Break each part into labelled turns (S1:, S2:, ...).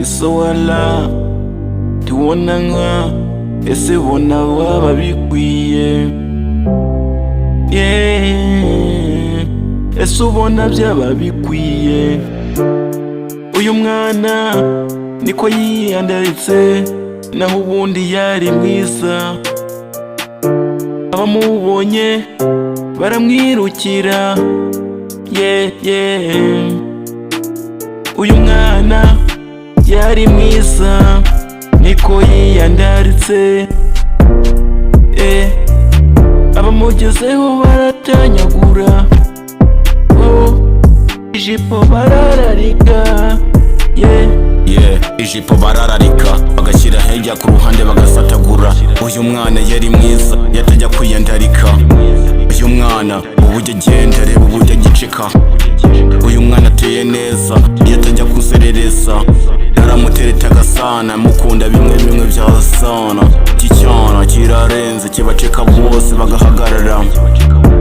S1: Isowala tubona nka ese bona waba bikwiye, ese ubona byaba bikwiye. Uyu mwana niko yiyandaritse naho ubundi yari mwiza, abamubonye baramwirukira. Uyu mwana yari mwiza niko yiyandaritse, abamugezeho baratanyagura, ijipo barararika,
S2: ijipo barararika bagashyira hirya ku ruhande bagasatagura. Uyu mwana yari mwiza yatajya kwiyandarika, uyu mwana uburyo agenda reba uburyo agiceka. Uyu mwana ateye neza yatajya kuzerereza, naramutereta agasana mukunda bimwe bimwe bya sana. Iki cyana kirarenze kibaceka bose bagahagarara,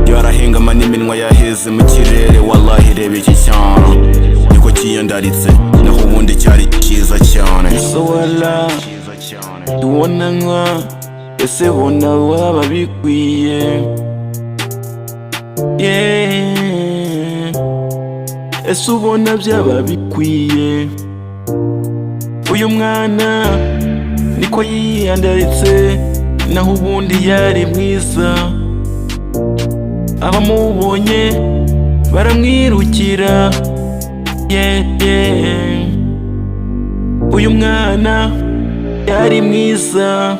S2: yarahengama n'iminwa yaheze mu kirere. Wallahi reba iki cyana niko kiyandaritse naho ubundi cyari cyiza cyane.
S1: Isowala tubona nka ese bona waba bikwiye, ese ubona byaba bikwiye. Uyu mwana niko yiyandaritse naho ubundi yari mwiza, abamubonye baramwirukira. Uyu mwana yari mwiza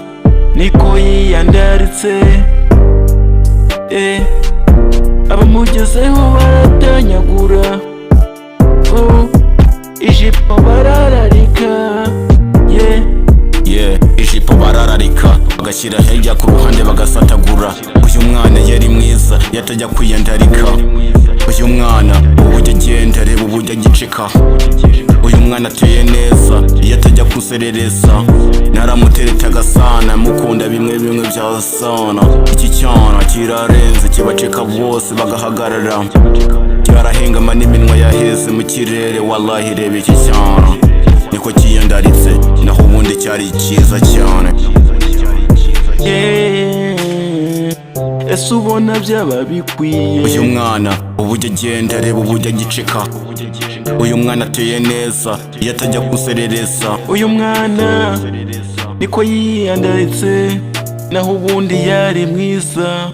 S1: niko yiyandaritse, abamugezeho baratanyagura, ijipo barararika,
S2: ijipo barararika bagashyira hirya ku ruhande bagasatagura. Uyu mwana yari mwiza yatajya kwiyandarika, uyu mwana uburyo agenda reba uburyo agiceka. Uyu mwana ateye neza yatajya kuzerereza, naramutereta agasana mukunda bimwe bimwe bya sana. Iki cyana kirarenze kibaceka bose bagahagarara, yarahengama n'iminwa yaheze mu kirere. Wallahi reba iki cyana niko kiyandaritse naho ubundi cyari cyiza cyane.
S1: ese ubona byaba bikwiye.
S2: Uyu mwana uburyo agenda reba uburyo agiceka, uyu mwana ateye neza yatajya kuzerereza.
S1: Uyu mwana niko yiyandaritse naho ubundi yari mwiza,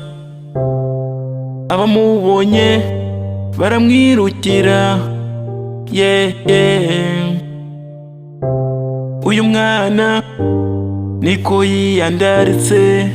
S1: abamubonye baramwirukira. Uyu mwana niko yiyandaritse